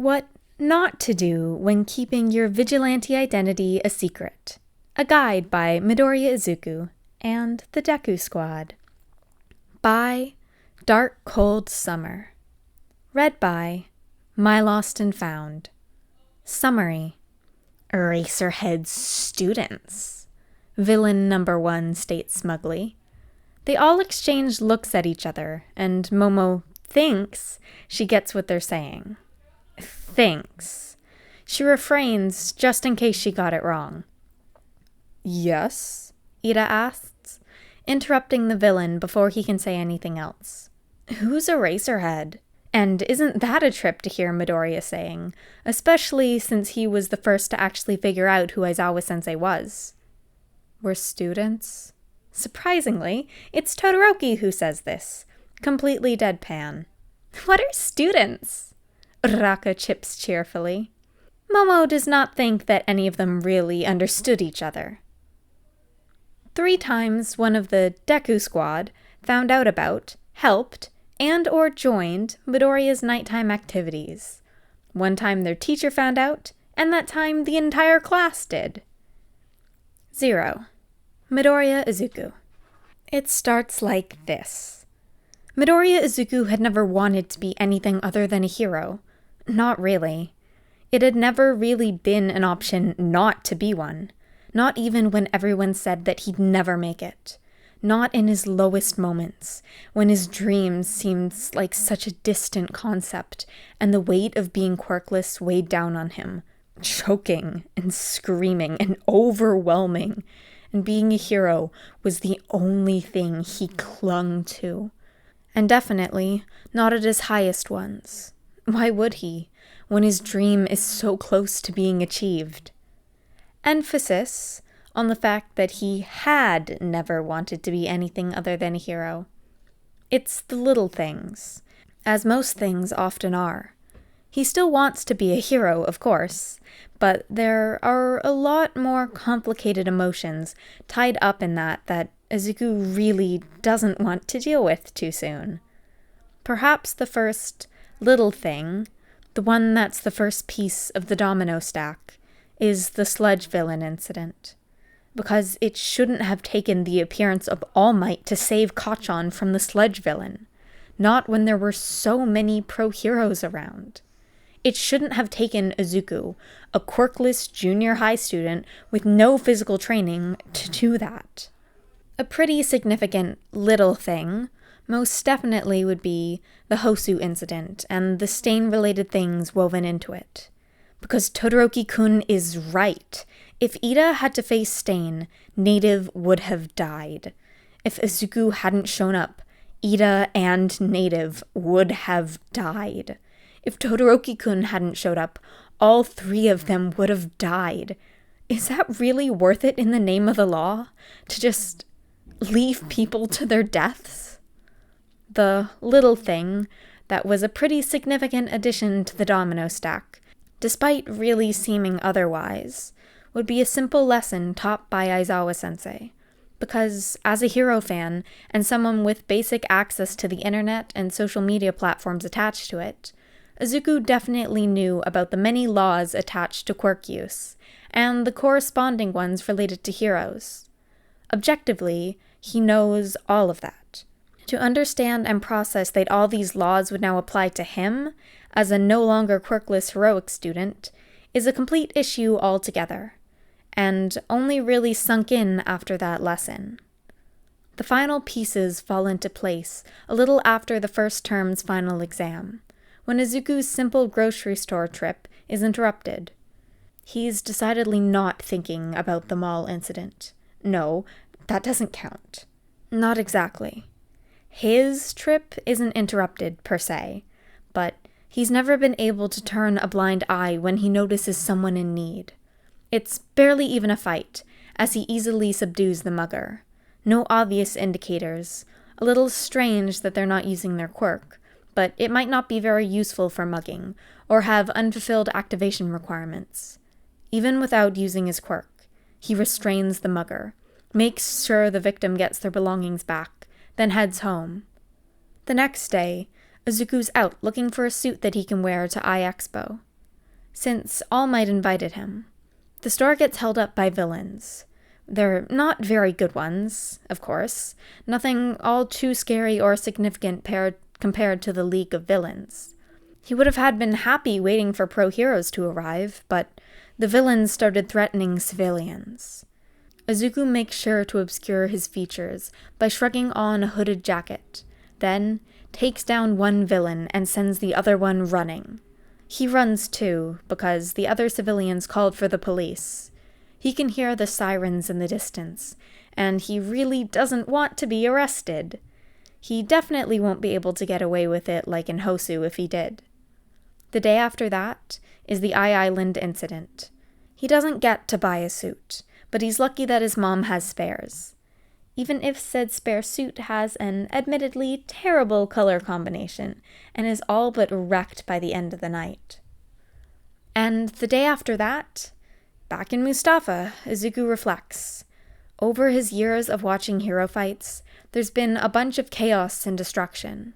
What not to do when keeping your vigilante identity a secret. A guide by Midoriya Izuku and the Deku Squad. By Dark Cold Summer. Read by My Lost and Found. Summary. Eraserhead's students. Villain number 1 states smugly. They all exchange looks at each other, and Momo thinks she gets what they're saying. Thinks. She refrains just in case she got it wrong. Yes? Iida asks, interrupting the villain before he can say anything else. Who's Eraserhead? And isn't that a trip to hear Midoriya saying, especially since he was the first to actually figure out who Aizawa-sensei was? We're students? Surprisingly, it's Todoroki who says this, completely deadpan. What are students? Uraraka chips cheerfully. Momo does not think that any of them really understood each other. 3 times one of the Deku Squad found out about, helped, and or joined Midoriya's nighttime activities. 1 time their teacher found out, and that time the entire class did. 0. Midoriya Izuku. It starts like this. Midoriya Izuku had never wanted to be anything other than a hero. Not really. It had never really been an option not to be one. Not even when everyone said that he'd never make it. Not in his lowest moments, when his dreams seemed like such a distant concept, and the weight of being quirkless weighed down on him, choking and screaming and overwhelming, and being a hero was the only thing he clung to. And definitely not at his highest ones. Why would he, when his dream is so close to being achieved? Emphasis on the fact that he had never wanted to be anything other than a hero. It's the little things, as most things often are. He still wants to be a hero, of course, but there are a lot more complicated emotions tied up in that Izuku really doesn't want to deal with too soon. Perhaps the first little thing, the one that's the first piece of the domino stack, is the sludge villain incident. Because it shouldn't have taken the appearance of All Might to save Kacchan from the sludge villain, not when there were so many pro-heroes around. It shouldn't have taken Izuku, a quirkless junior high student with no physical training, to do that. A pretty significant little thing most definitely would be the Hosu incident and the stain-related things woven into it. Because Todoroki-kun is right. If Iida had to face Stain, Native would have died. If Izuku hadn't shown up, Iida and Native would have died. If Todoroki-kun hadn't showed up, all 3 of them would have died. Is that really worth it in the name of the law? To just leave people to their deaths? The little thing that was a pretty significant addition to the domino stack, despite really seeming otherwise, would be a simple lesson taught by Aizawa-sensei. Because, as a hero fan, and someone with basic access to the internet and social media platforms attached to it, Izuku definitely knew about the many laws attached to quirk use, and the corresponding ones related to heroes. Objectively, he knows all of that. To understand and process that all these laws would now apply to him, as a no longer quirkless heroic student, is a complete issue altogether, and only really sunk in after that lesson. The final pieces fall into place a little after the first term's final exam, when Izuku's simple grocery store trip is interrupted. He's decidedly not thinking about the mall incident. No, that doesn't count. Not exactly. His trip isn't interrupted, per se, but he's never been able to turn a blind eye when he notices someone in need. It's barely even a fight, as he easily subdues the mugger. No obvious indicators. A little strange that they're not using their quirk, but it might not be very useful for mugging, or have unfulfilled activation requirements. Even without using his quirk, he restrains the mugger, makes sure the victim gets their belongings back, then heads home. The next day, Izuku's out looking for a suit that he can wear to Eye Expo. since All Might invited him. The store gets held up by villains. They're not very good ones, of course. Nothing all too scary or significant compared to the League of Villains. He would have been happy waiting for pro-heroes to arrive, but the villains started threatening civilians. Izuku makes sure to obscure his features by shrugging on a hooded jacket, then takes down one villain and sends the other one running. He runs too, because the other civilians called for the police. He can hear the sirens in the distance, and he really doesn't want to be arrested. He definitely won't be able to get away with it like in Hosu if he did. The day after that is the Island incident. He doesn't get to buy a suit, but he's lucky that his mom has spares. Even if said spare suit has an admittedly terrible color combination and is all but wrecked by the end of the night. And the day after that, back in Mustafa, Izuku reflects. Over his years of watching hero fights, there's been a bunch of chaos and destruction.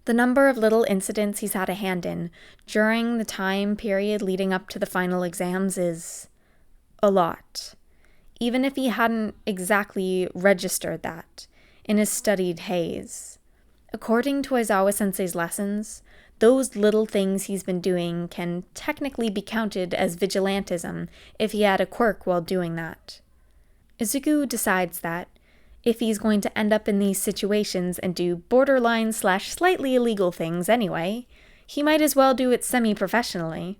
The number of little incidents he's had a hand in during the time period leading up to the final exams is a lot. Even if he hadn't exactly registered that in his studied haze. According to Aizawa-sensei's lessons, those little things he's been doing can technically be counted as Vigilantism if he had a quirk while doing that. Izuku decides that, if he's going to end up in these situations and do borderline/slightly illegal things anyway, he might as well do it semi-professionally.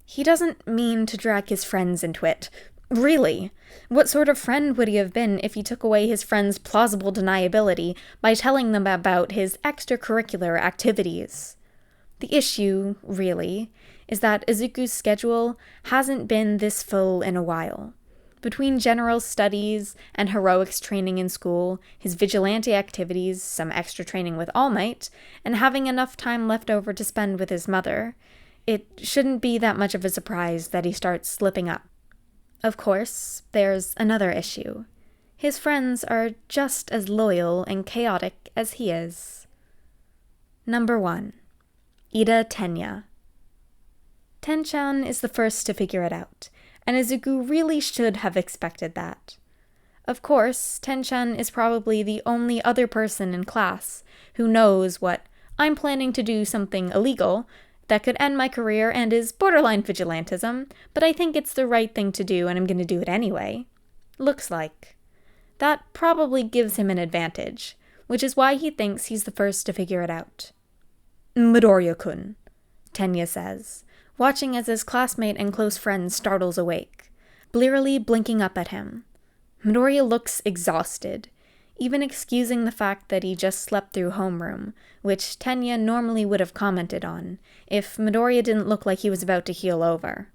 He doesn't mean to drag his friends into it. Really? What sort of friend would he have been if he took away his friend's plausible deniability by telling them about his extracurricular activities? The issue, really, is that Izuku's schedule hasn't been this full in a while. Between general studies and heroics training in school, his vigilante activities, some extra training with All Might, and having enough time left over to spend with his mother, it shouldn't be that much of a surprise that he starts slipping up. Of course, there's another issue. His friends are just as loyal and chaotic as he is. Number 1. Iida Tenya. Tenchan is the first to figure it out, and Izuku really should have expected that. Of course, Tenchan is probably the only other person in class who knows what I'm planning to do something illegal that could end my career and is borderline vigilantism, but I think it's the right thing to do and I'm going to do it anyway. Looks like. That probably gives him an advantage, which is why he thinks he's the first to figure it out. Midoriya-kun, Tenya says, watching as his classmate and close friend startles awake, blearily blinking up at him. Midoriya looks exhausted, even excusing the fact that he just slept through homeroom, which Tenya normally would have commented on, if Midoriya didn't look like he was about to heel over.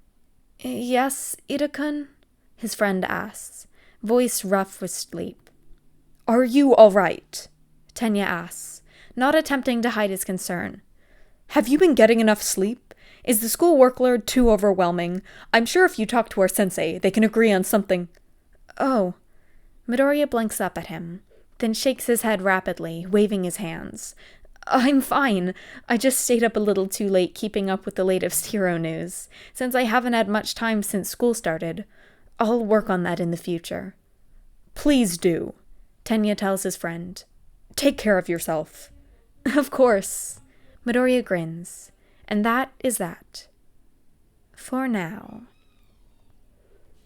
Yes, Iida-kun? His friend asks, voice rough with sleep. Are you all right? Tenya asks, not attempting to hide his concern. Have you been getting enough sleep? Is the school workload too overwhelming? I'm sure if you talk to our sensei, they can agree on something. Oh. Midoriya blinks up at him, then shakes his head rapidly, waving his hands. I'm fine. I just stayed up a little too late keeping up with the latest hero news, since I haven't had much time since school started. I'll work on that in the future. Please do, Tenya tells his friend. Take care of yourself. Of course. Midoriya grins. And that is that. For now.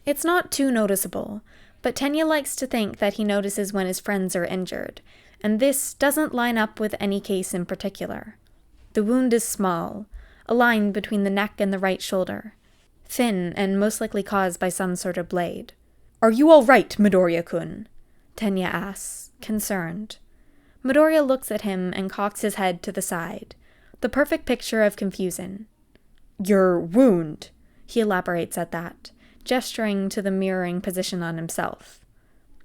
It's not too noticeable, but Tenya likes to think that he notices when his friends are injured, and this doesn't line up with any case in particular. The wound is small, a line between the neck and the right shoulder, thin and most likely caused by some sort of blade. Are you all right, Midoriya-kun? Tenya asks, concerned. Midoriya looks at him and cocks his head to the side, the perfect picture of confusion. Your wound, he elaborates at that, gesturing to the mirroring position on himself.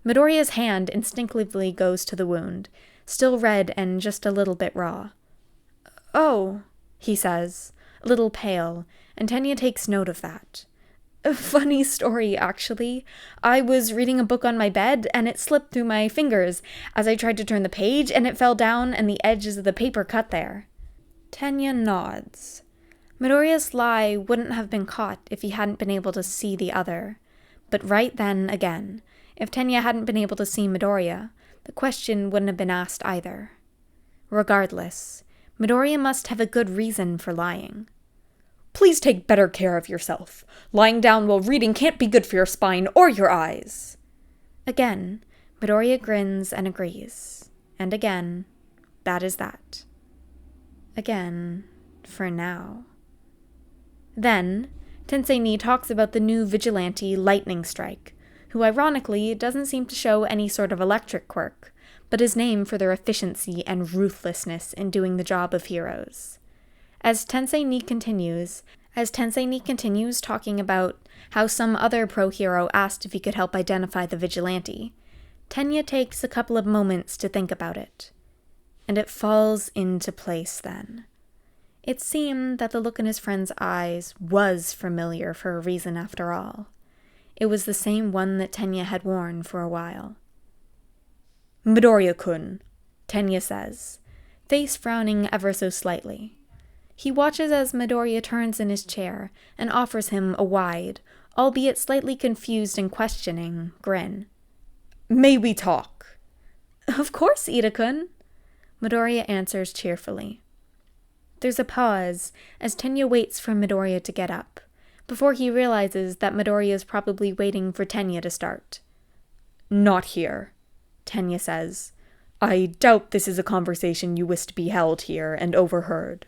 Midoriya's hand instinctively goes to the wound, still red and just a little bit raw. Oh, he says, a little pale, and Tenya takes note of that. A funny story, actually. I was reading a book on my bed, and it slipped through my fingers as I tried to turn the page, and it fell down, and the edges of the paper cut there. Tenya nods. Midoriya's lie wouldn't have been caught if he hadn't been able to see the other. But right then, again, if Tenya hadn't been able to see Midoriya, the question wouldn't have been asked either. Regardless, Midoriya must have a good reason for lying. Please take better care of yourself. Lying down while reading can't be good for your spine or your eyes. Again, Midoriya grins and agrees. And again, that is that. Again, for now. Then, Tensei Ni talks about the new Vigilante Lightning Strike, who ironically doesn't seem to show any sort of electric quirk, but is named for their efficiency and ruthlessness in doing the job of heroes. As Tensei Ni continues talking about how some other pro hero asked if he could help identify the Vigilante, Tenya takes a couple of moments to think about it. And it falls into place then. It seemed that the look in his friend's eyes was familiar for a reason after all. It was the same one that Tenya had worn for a while. Midoriya-kun, Tenya says, face frowning ever so slightly. He watches as Midoriya turns in his chair and offers him a wide, albeit slightly confused and questioning, grin. May we talk? Of course, Iida-kun, Midoriya answers cheerfully. There's a pause as Tenya waits for Midoriya to get up, before he realizes that Midoriya is probably waiting for Tenya to start. Not here, Tenya says. I doubt this is a conversation you wish to be held here and overheard.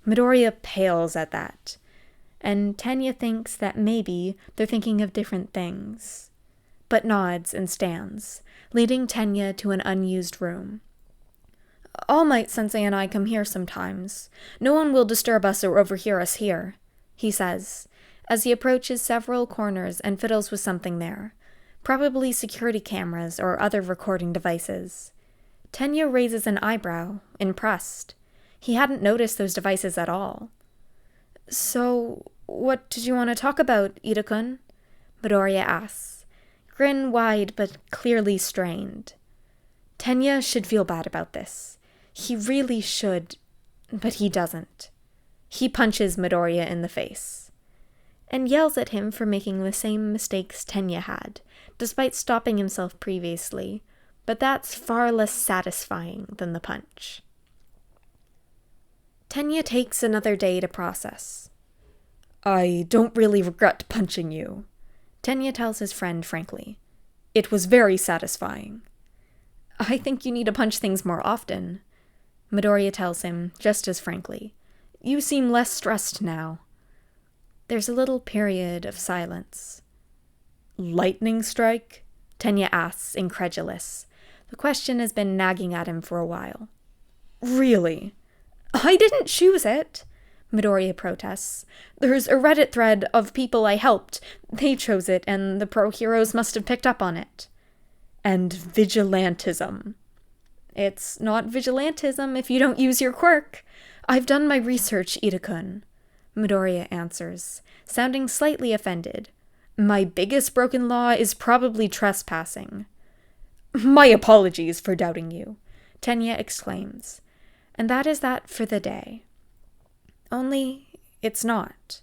Midoriya pales at that, and Tenya thinks that maybe they're thinking of different things, but nods and stands, leading Tenya to an unused room. All Might Sensei and I come here sometimes. No one will disturb us or overhear us here, he says, as he approaches several corners and fiddles with something there, probably security cameras or other recording devices. Tenya raises an eyebrow, impressed. He hadn't noticed those devices at all. So, what did you want to talk about, Iida-kun? Midoriya asks, grin wide but clearly strained. Tenya should feel bad about this. He really should, but he doesn't. He punches Midoriya in the face, and yells at him for making the same mistakes Tenya had, despite stopping himself previously, but that's far less satisfying than the punch. Tenya takes another day to process. I don't really regret punching you, Tenya tells his friend frankly. It was very satisfying. I think you need to punch things more often, Midoriya tells him, just as frankly. You seem less stressed now. There's a little period of silence. Lightning strike? Tenya asks, incredulous. The question has been nagging at him for a while. Really? I didn't choose it, Midoriya protests. There's a Reddit thread of people I helped. They chose it, and the pro heroes must have picked up on it. And Vigilantism. It's not Vigilantism if you don't use your quirk. I've done my research, Iida-kun, Midoriya answers, sounding slightly offended. My biggest broken law is probably trespassing. My apologies for doubting you, Tenya exclaims. And that is that for the day. Only, it's not.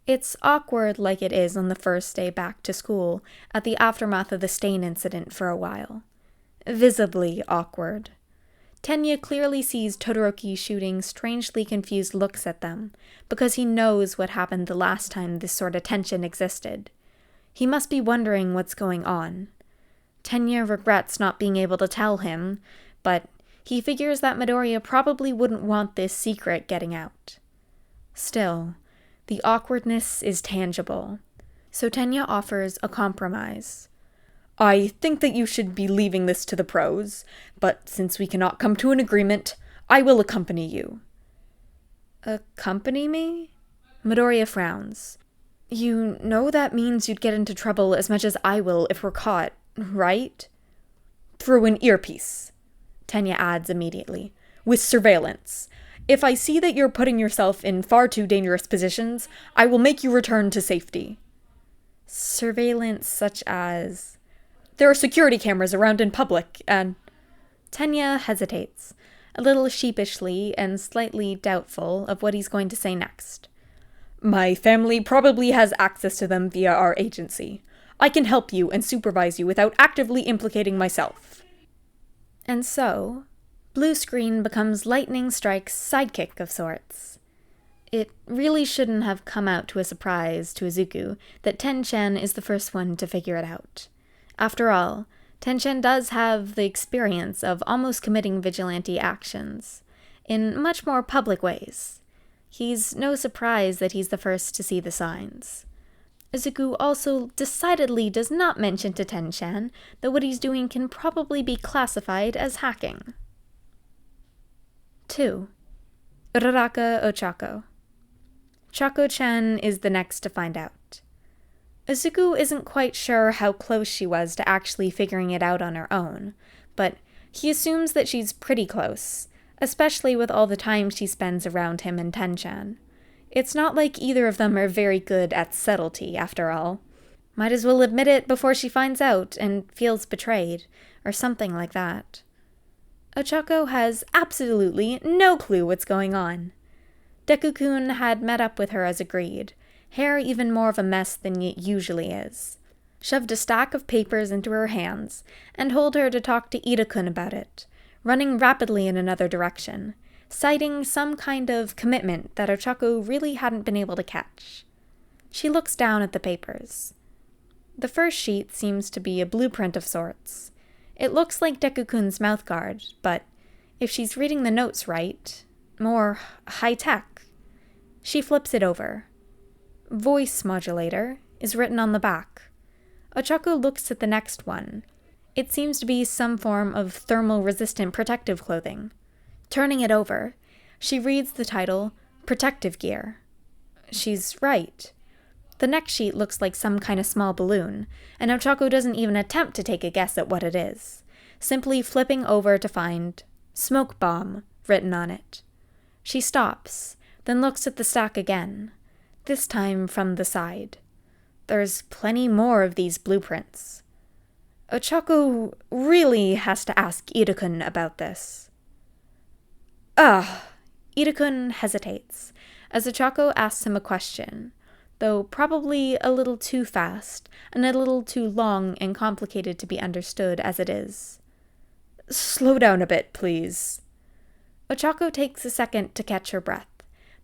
It's awkward like it is on the first day back to school at the aftermath of the stain incident for a while. Visibly awkward. Tenya clearly sees Todoroki shooting strangely confused looks at them, because he knows what happened the last time this sort of tension existed. He must be wondering what's going on. Tenya regrets not being able to tell him, but he figures that Midoriya probably wouldn't want this secret getting out. Still, the awkwardness is tangible, so Tenya offers a compromise. I think that you should be leaving this to the pros, but since we cannot come to an agreement, I will accompany you. Accompany me? Midoriya frowns. You know that means you'd get into trouble as much as I will if we're caught, right? Through an earpiece, Tenya adds immediately. With surveillance. If I see that you're putting yourself in far too dangerous positions, I will make you return to safety. Surveillance such as... There are security cameras around in public, and... Tenya hesitates. a little sheepishly and slightly doubtful of what he's going to say next. My family probably has access to them via our agency. I can help you and supervise you without actively implicating myself. And so, blue screen becomes Lightning Strike's sidekick of sorts. It really shouldn't have come out to a surprise to Izuku that Ten-chan is the first one to figure it out. After all, Ten-chan does have the experience of almost committing vigilante actions, in much more public ways. He's no surprise that he's the first to see the signs. Izuku also decidedly does not mention to Ten-chan that what he's doing can probably be classified as hacking. 2. Uraraka Ochako. Chako-chan is the next to find out. Izuku isn't quite sure how close she was to actually figuring it out on her own, but he assumes that she's pretty close, especially with all the time she spends around him and Ten-chan. It's not like either of them are very good at subtlety, after all. Might as well admit it before she finds out and feels betrayed, or something like that. Ochako has absolutely no clue what's going on. Deku-kun had met up with her as agreed, hair even more of a mess than it usually is, shoved a stack of papers into her hands, and told her to talk to Iida-kun about it, running rapidly in another direction, citing some kind of commitment that Ochako really hadn't been able to catch. She looks down at the papers. The first sheet seems to be a blueprint of sorts. It looks like Deku-kun's mouthguard, but if she's reading the notes right, more high-tech. She flips it over. Voice modulator is written on the back. Ochako looks at the next one. It seems to be some form of thermal-resistant protective clothing. Turning it over, she reads the title, Protective Gear. She's right. The next sheet looks like some kind of small balloon, and Ochako doesn't even attempt to take a guess at what it is, simply flipping over to find Smoke Bomb written on it. She stops, then looks at the stack again, this time from the side. There's plenty more of these blueprints. Ochako really has to ask Iida-kun about this. Iida-kun hesitates, as Ochako asks him a question, though probably a little too fast, and a little too long and complicated to be understood as it is. Slow down a bit, please. Ochako takes a second to catch her breath,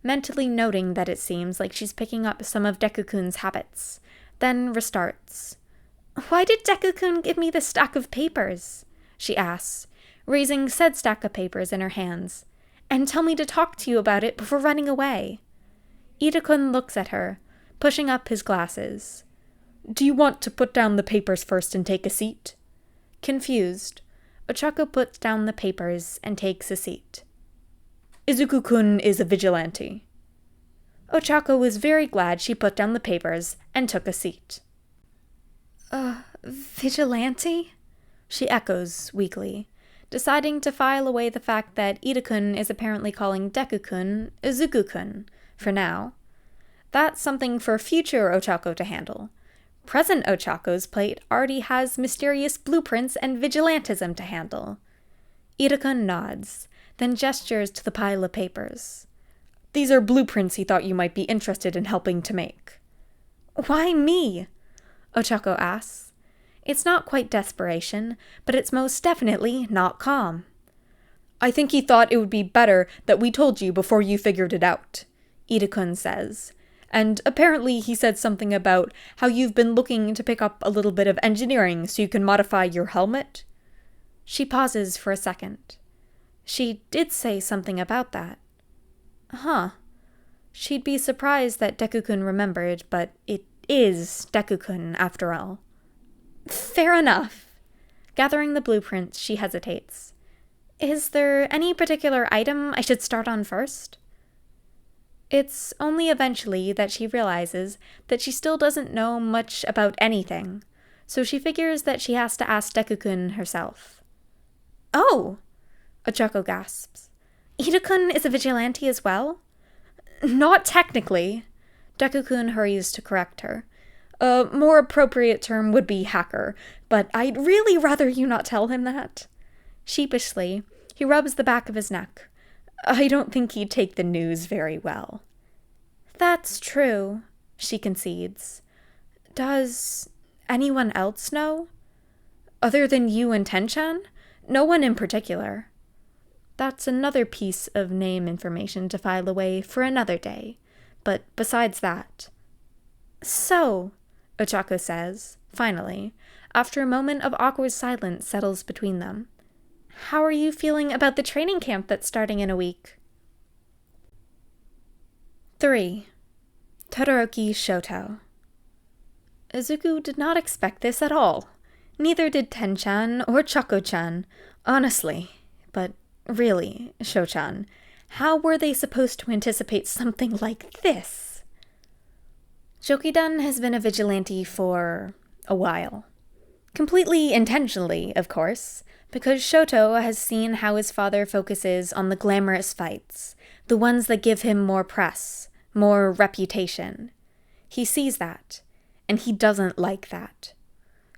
mentally noting that it seems like she's picking up some of Deku-kun's habits, then restarts. Why did Deku-kun give me this stack of papers? She asks, raising said stack of papers in her hands, and tell me to talk to you about it before running away. Iida-kun looks at her, pushing up his glasses. Do you want to put down the papers first and take a seat? Confused, Ochako puts down the papers and takes a seat. Izuku-kun is a vigilante. Ochako was very glad she put down the papers and took a seat. Vigilante? She echoes weakly, deciding to file away the fact that Iida-kun is apparently calling Deku-kun Izuku-kun, for now. That's something for future Ochako to handle. Present Ochako's plate already has mysterious blueprints and vigilantism to handle. Iida-kun nods, then gestures to the pile of papers. These are blueprints he thought you might be interested in helping to make. Why me? Ochako asks. It's not quite desperation, but it's most definitely not calm. I think he thought it would be better that we told you before you figured it out, Iida-kun says. And apparently he said something about how you've been looking to pick up a little bit of engineering so you can modify your helmet. She pauses for a second. She did say something about that. Huh. She'd be surprised that Deku-kun remembered, but it is Deku-kun after all. Fair enough. Gathering the blueprints, she hesitates. Is there any particular item I should start on first? It's only eventually that she realizes that she still doesn't know much about anything, so she figures that she has to ask Deku-kun herself. Oh! Ochako gasps. Iida-kun is a vigilante as well? Not technically. Deku-kun hurries to correct her. A more appropriate term would be hacker, but I'd really rather you not tell him that. Sheepishly, He rubs the back of his neck. I don't think he'd take the news very well. That's true, she concedes. Does anyone else know? Other than you and Tenchan? No one in particular. That's another piece of name information to file away for another day. But besides that... So, Ochako says, finally, after a moment of awkward silence settles between them. How are you feeling about the training camp that's starting in a week? 3. Todoroki Shoto. Izuku did not expect this at all. Neither did Tenchan or Chako-chan, honestly. But really, Sho-chan, how were they supposed to anticipate something like this? Jokidan has been a vigilante for a while. Completely intentionally, of course, because Shoto has seen how his father focuses on the glamorous fights, the ones that give him more press, more reputation. He sees that, and he doesn't like that.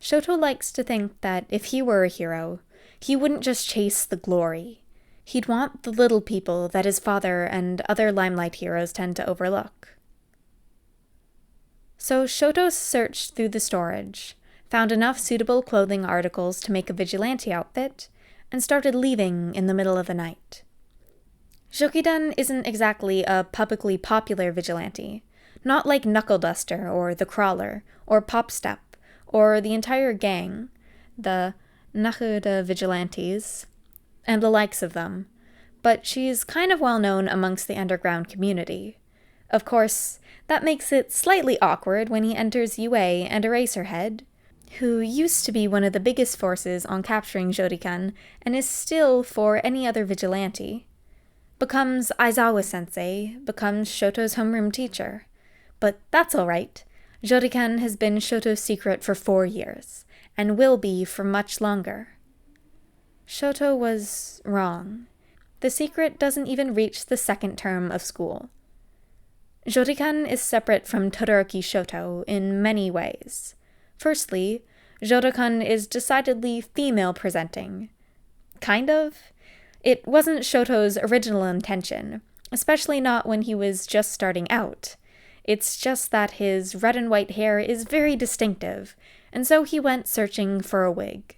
Shoto likes to think that if he were a hero, he wouldn't just chase the glory. He'd want the little people that his father and other limelight heroes tend to overlook. So Shoto searched through the storage, found enough suitable clothing articles to make a vigilante outfit, and started leaving in the middle of the night. Jokidan isn't exactly a publicly popular vigilante, not like Knuckle Duster or The Crawler or Pop Step or the entire gang, the Nahuda Vigilantes, and the likes of them, but she's kind of well known amongst the underground community. Of course, that makes it slightly awkward when he enters UA and Eraserhead, who used to be one of the biggest forces on capturing Jodikan and is still for any other vigilante, becomes Aizawa-sensei, becomes Shoto's homeroom teacher. But that's alright. Jodikan has been Shoto's secret for 4 years, and will be for much longer. Shoto was wrong. The secret doesn't even reach the second term of school. Jodikan is separate from Todoroki Shoto in many ways. Firstly, Jodikan is decidedly female-presenting. Kind of. It wasn't Shoto's original intention, especially not when he was just starting out. It's just that his red and white hair is very distinctive, and so he went searching for a wig.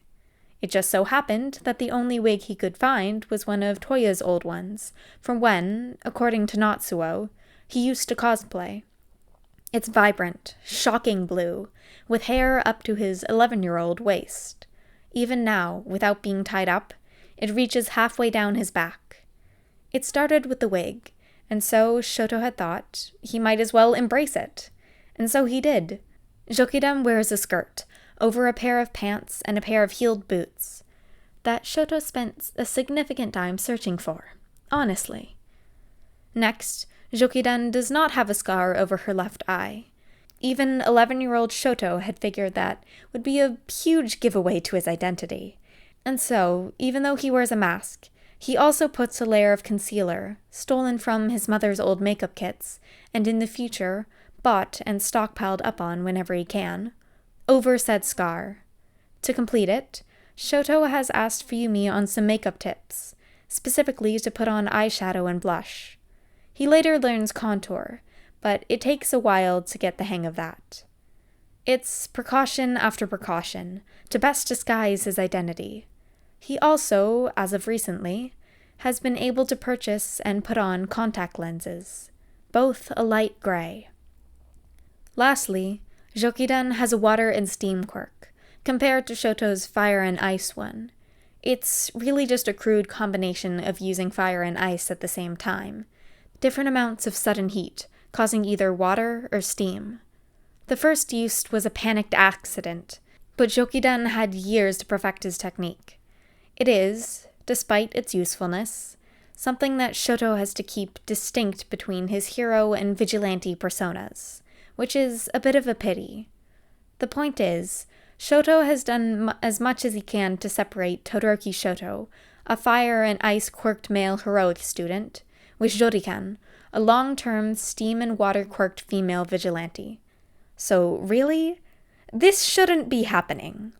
It just so happened that the only wig he could find was one of Toya's old ones, from when, according to Natsuo, he used to cosplay. It's vibrant, shocking blue, with hair up to his 11-year-old waist. Even now, without being tied up, it reaches halfway down his back. It started with the wig, and so Shoto had thought he might as well embrace it. And so he did. Jokidan wears a skirt, over a pair of pants and a pair of heeled boots, that Shoto spent a significant time searching for, honestly. Next, Jokidan does not have a scar over her left eye. Even 11-year-old Shoto had figured that would be a huge giveaway to his identity. And so, even though he wears a mask, he also puts a layer of concealer, stolen from his mother's old makeup kits, and in the future, bought and stockpiled up on whenever he can, over said scar. To complete it, Shoto has asked Fuyumi on some makeup tips, specifically to put on eyeshadow and blush. He later learns contour, but it takes a while to get the hang of that. It's precaution after precaution, to best disguise his identity. He also, as of recently, has been able to purchase and put on contact lenses, both a light gray. Lastly, Jokidan has a water and steam quirk, compared to Shoto's fire and ice one. It's really just a crude combination of using fire and ice at the same time, different amounts of sudden heat, causing either water or steam. The first use was a panicked accident, but Jokidan had years to perfect his technique. It is, despite its usefulness, something that Shoto has to keep distinct between his hero and vigilante personas, which is a bit of a pity. The point is, Shoto has done as much as he can to separate Todoroki Shoto, a fire and ice quirked male heroic student, with Jodikan, a long-term steam and water quirked female vigilante. So really, this shouldn't be happening.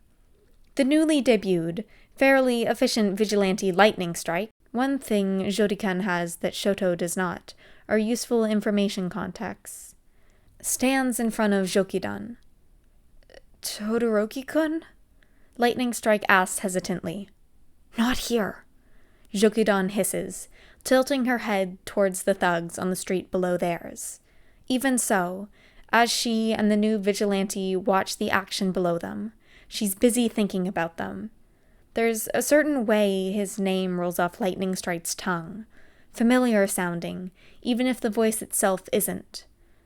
The newly debuted, Fairly efficient vigilante lightning strike. One thing Jodikan has that Shoto does not are useful information contacts. Stands in front of Jokidan. Todoroki-kun? Lightning strike asks hesitantly. Not here. Jokidan hisses, tilting her head towards the thugs on the street below theirs. Even so, as she and the new vigilante watch the action below them, she's busy thinking about them. There's a certain way his name rolls off Lightning Strike's tongue, familiar sounding, even if the voice itself isn't.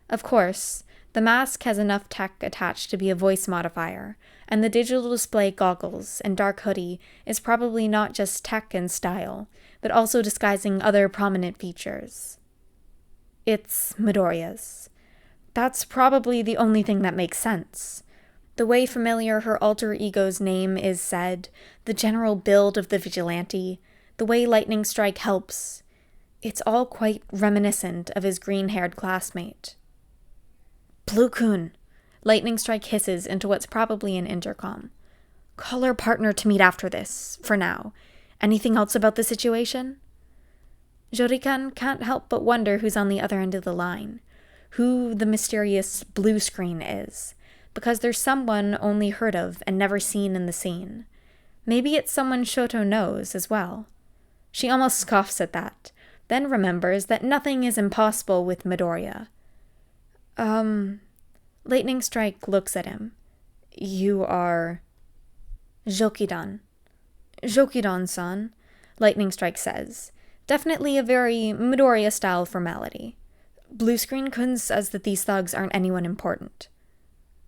Of course, the mask has enough tech attached to be a voice modifier, and the digital display goggles and dark hoodie is probably not just tech and style, but also disguising other prominent features. It's Midoriya's. That's probably the only thing that makes sense. The way familiar her alter ego's name is said, the general build of the vigilante, the way Lightning Strike helps, it's all quite reminiscent of his green-haired classmate. Blue-kun, Lightning Strike hisses into what's probably an intercom. Call her partner to meet after this, for now. Anything else about the situation? Jodikan can't help but wonder who's on the other end of the line, who the mysterious blue screen is, because there's someone only heard of and never seen in the scene. Maybe it's someone Shoto knows as well. She almost scoffs at that, then remembers that nothing is impossible with Midoriya. Lightning Strike looks at him. You are... Jokidan. Jokidan-san, Lightning Strike says. Definitely a very Midoriya-style formality. Blue Screen Kun says that these thugs aren't anyone important.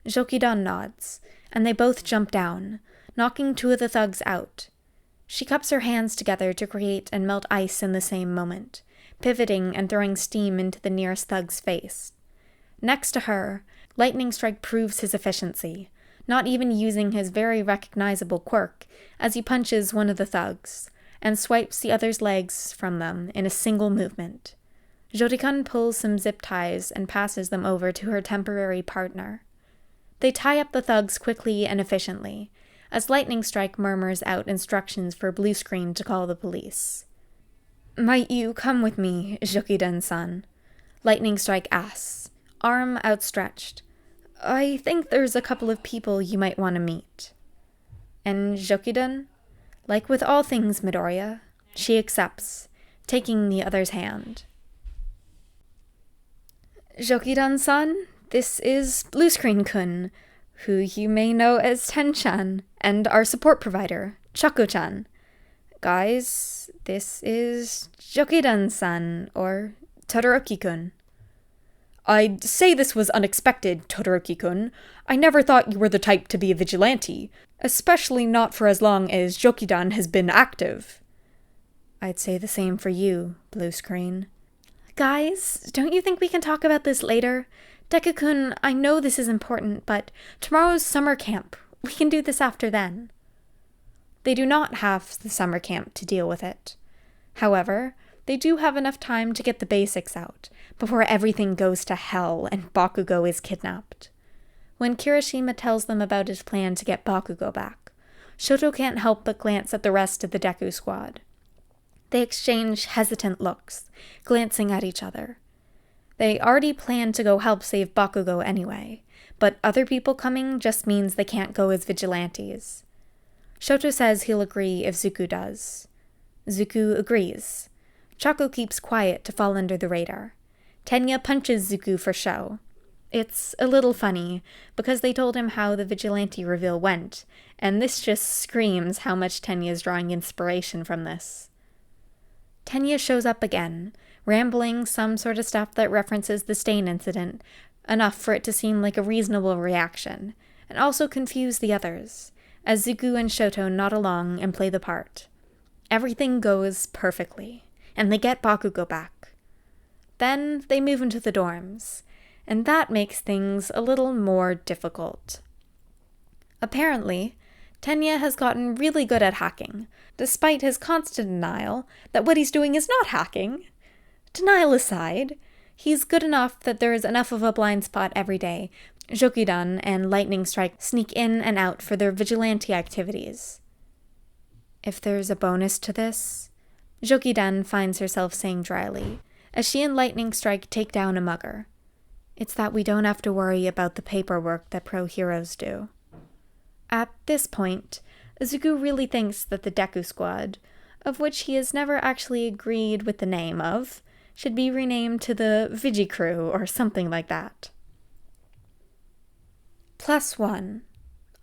Jokidan nods, and they both jump down, knocking two of the thugs out. She cups her hands together to create and melt ice in the same moment, pivoting and throwing steam into the nearest thug's face. Next to her, Lightning Strike proves his efficiency, not even using his very recognizable quirk, as he punches one of the thugs, and swipes the other's legs from them in a single movement. Jodikan pulls some zip ties and passes them over to her temporary partner. They tie up the thugs quickly and efficiently, as Lightning Strike murmurs out instructions for Blue Screen to call the police. Might you come with me, Jokidan-san? Lightning Strike asks, arm outstretched. I think there's a couple of people you might want to meet. And Jokidan? Like with all things Midoriya, she accepts, taking the other's hand. Jokidan-san, this is Blue Screen Kun, who you may know as Ten-chan, and our support provider, Chako-chan. Guys, this is Jokidan-san, or Todoroki-kun. I'd say this was unexpected, Todoroki-kun. I never thought you were the type to be a vigilante, especially not for as long as Jokidan has been active. I'd say the same for you, Blue Screen. Guys, don't you think we can talk about this later? Deku-kun, I know this is important, but tomorrow's summer camp. We can do this after then. They do not have the summer camp to deal with it. However, they do have enough time to get the basics out, before everything goes to hell and Bakugo is kidnapped. When Kirishima tells them about his plan to get Bakugo back, Shoto can't help but glance at the rest of the Deku Squad. They exchange hesitant looks, glancing at each other. They already planned to go help save Bakugo anyway, but other people coming just means they can't go as vigilantes. Shoto says he'll agree if Zuko does. Zuko agrees. Chako keeps quiet to fall under the radar. Tenya punches Zuko for show. It's a little funny, because they told him how the vigilante reveal went, and this just screams how much Tenya is drawing inspiration from this. Tenya shows up again, rambling some sort of stuff that references the stain incident, enough for it to seem like a reasonable reaction, and also confuse the others, as Zuko and Shoto nod along and play the part. Everything goes perfectly, and they get Bakugo back. Then they move into the dorms, and that makes things a little more difficult. Apparently, Tenya has gotten really good at hacking, despite his constant denial that what he's doing is not hacking. Denial aside, he's good enough that there is enough of a blind spot every day. Jokidan and Lightning Strike sneak in and out for their vigilante activities. If there's a bonus to this, Jokidan finds herself saying dryly, as she and Lightning Strike take down a mugger. It's that we don't have to worry about the paperwork that pro heroes do. At this point, Izuku really thinks that the Deku Squad, of which he has never actually agreed with the name of, should be renamed to the Vigi Crew or something like that. +1.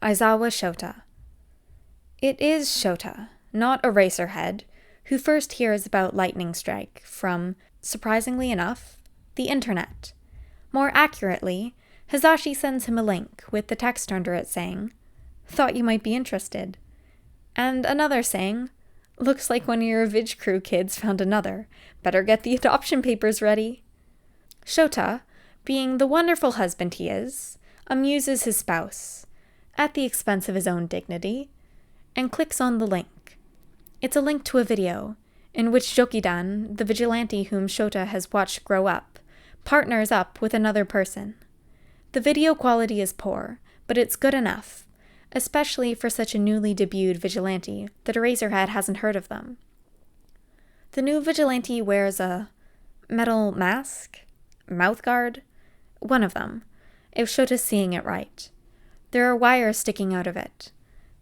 Aizawa Shota. It is Shota, not Eraserhead, who first hears about Lightning Strike from, surprisingly enough, the internet. More accurately, Hizashi sends him a link with the text under it saying, "Thought you might be interested." And another saying, "Looks like one of your Vig Crew kids found another. Better get the adoption papers ready." Shota, being the wonderful husband he is, amuses his spouse, at the expense of his own dignity, and clicks on the link. It's a link to a video, in which Jokidan, the vigilante whom Shota has watched grow up, partners up with another person. The video quality is poor, but it's good enough, especially for such a newly debuted vigilante that Eraserhead hasn't heard of them. The new vigilante wears a metal mask? Mouthguard? One of them, if Shota's seeing it right. There are wires sticking out of it.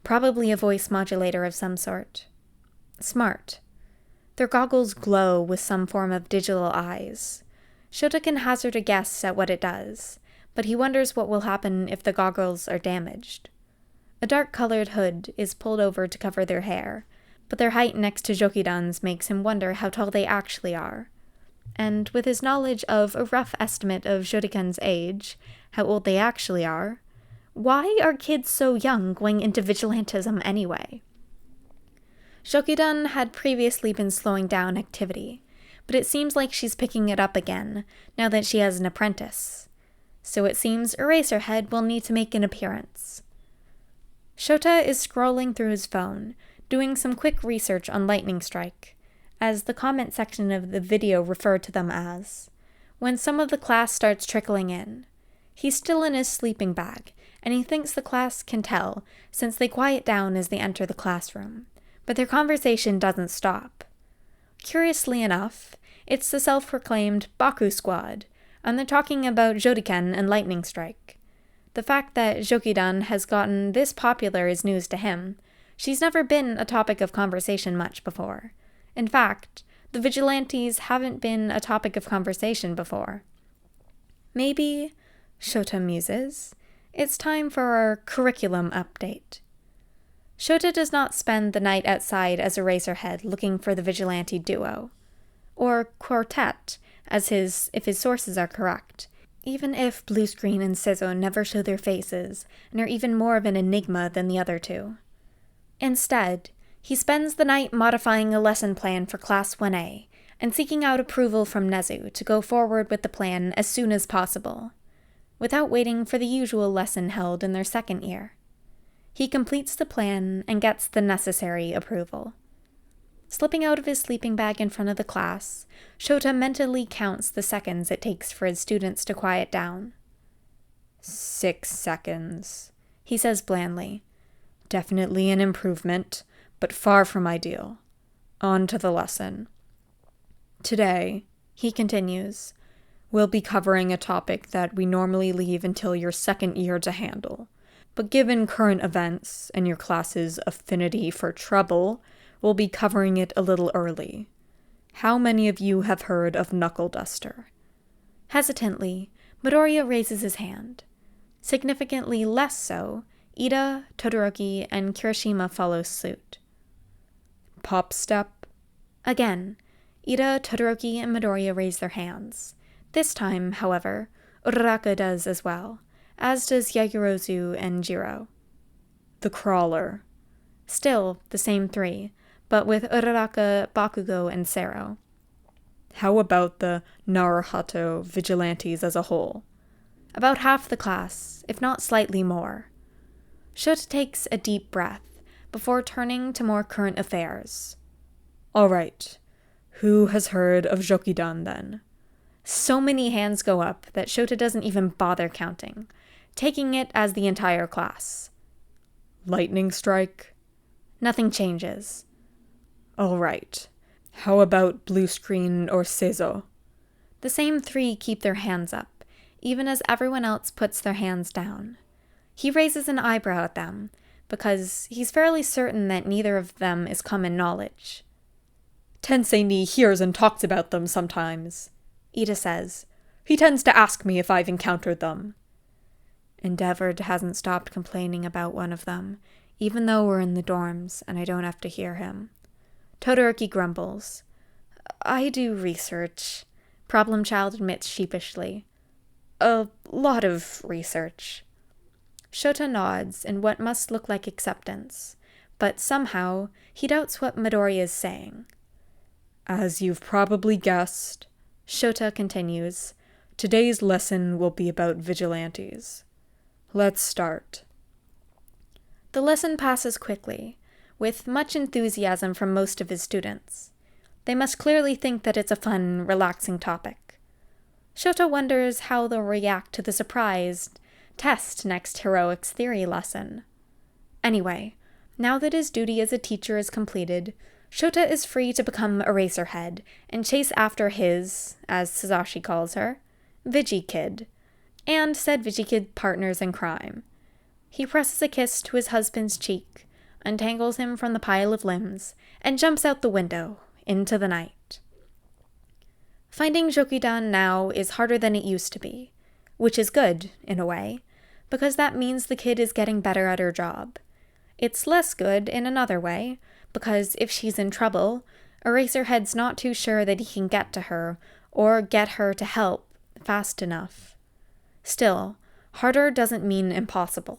Probably a voice modulator of some sort. Smart. Their goggles glow with some form of digital eyes. Shota can hazard a guess at what it does, but he wonders what will happen if the goggles are damaged. A dark-colored hood is pulled over to cover their hair, but their height next to Jokidan's makes him wonder how tall they actually are. And with his knowledge of a rough estimate of Shuriken's age, how old they actually are, why are kids so young going into Vigilantism anyway? Shokidan had previously been slowing down activity, but it seems like she's picking it up again, now that she has an apprentice. So it seems Eraserhead will need to make an appearance. Shota is scrolling through his phone, doing some quick research on Lightning Strike, as the comment section of the video referred to them as, when some of the class starts trickling in. He's still in his sleeping bag, and he thinks the class can tell, since they quiet down as they enter the classroom, but their conversation doesn't stop. Curiously enough, it's the self-proclaimed Deku Squad, and they're talking about Jokidan and Lightning Strike. The fact that Jokidan has gotten this popular is news to him. She's never been a topic of conversation much before. In fact, the Vigilantes haven't been a topic of conversation before. Maybe, Shota muses, it's time for our curriculum update. Shota does not spend the night outside as Eraserhead looking for the vigilante duo, or quartet, if his sources are correct, even if Bluescreen and Sizzo never show their faces and are even more of an enigma than the other two. Instead, he spends the night modifying a lesson plan for Class 1A and seeking out approval from Nezu to go forward with the plan as soon as possible, without waiting for the usual lesson held in their second year. He completes the plan and gets the necessary approval. Slipping out of his sleeping bag in front of the class, Shota mentally counts the seconds it takes for his students to quiet down. 6 seconds, he says blandly. Definitely an improvement, but far from ideal. On to the lesson. Today, he continues, we'll be covering a topic that we normally leave until your second year to handle. But given current events and your class's affinity for trouble, we'll be covering it a little early. How many of you have heard of Knuckle Duster? Hesitantly, Midoriya raises his hand. Significantly less so, Iida, Todoroki, and Kirishima follow suit. Pop step? Again, Iida, Todoroki, and Midoriya raise their hands. This time, however, Uraraka does as well, as does Yagirozu and Jiro. The Crawler. Still the same three, but with Uraraka, Bakugo, and Sero. How about the Naruhodo Vigilantes as a whole? About half the class, if not slightly more. Shota takes a deep breath before turning to more current affairs. All right, who has heard of Jokidan then? So many hands go up that Shota doesn't even bother counting, taking it as the entire class. Lightning Strike? Nothing changes. All right. How about blue screen or seizo? The same three keep their hands up, even as everyone else puts their hands down. He raises an eyebrow at them, because he's fairly certain that neither of them is common knowledge. Tensei Ni hears and talks about them sometimes, Iida says. He tends to ask me if I've encountered them. Endeavored hasn't stopped complaining about one of them, even though we're in the dorms and I don't have to hear him. Todoroki grumbles. I do research, Problem Child admits sheepishly. A lot of research. Shota nods in what must look like acceptance, but somehow he doubts what Midoriya is saying. As you've probably guessed, Shota continues, today's lesson will be about vigilantes. Let's start. The lesson passes quickly, with much enthusiasm from most of his students. They must clearly think that it's a fun, relaxing topic. Shota wonders how they'll react to the surprised test next heroics theory lesson. Anyway, now that his duty as a teacher is completed, Shota is free to become Eraserhead and chase after his, as Sasaki calls her, Vigi-Kid, and said Vigi-Kid partners in crime. He presses a kiss to his husband's cheek, untangles him from the pile of limbs, and jumps out the window, into the night. Finding Jokidan now is harder than it used to be, which is good, in a way, because that means the kid is getting better at her job. It's less good in another way, because if she's in trouble, Eraserhead's not too sure that he can get to her, or get her to help, fast enough. Still, harder doesn't mean impossible,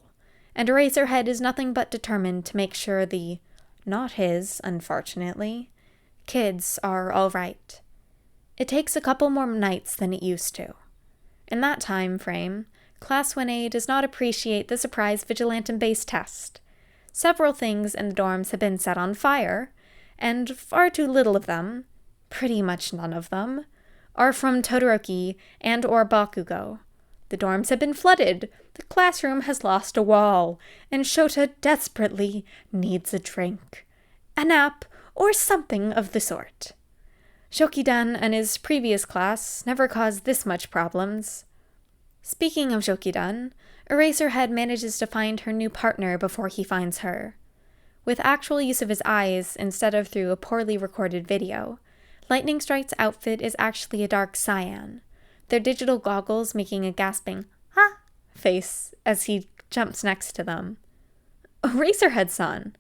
and Eraserhead is nothing but determined to make sure the, not his, unfortunately, kids are all right. It takes a couple more nights than it used to. In that time frame, Class 1A does not appreciate the surprise Vigilantism-based test. Several things in the dorms have been set on fire, and far too little of them, pretty much none of them, are from Todoroki and or Bakugo. The dorms have been flooded, the classroom has lost a wall, and Shota desperately needs a drink, a nap, or something of the sort. Jokidan and his previous class never caused this much problems. Speaking of Jokidan, Eraserhead manages to find her new partner before he finds her. With actual use of his eyes instead of through a poorly recorded video, Lightning Strike's outfit is actually a dark cyan, their digital goggles making a gasping, "Ha!" face as he jumps next to them. "Eraserhead-san,"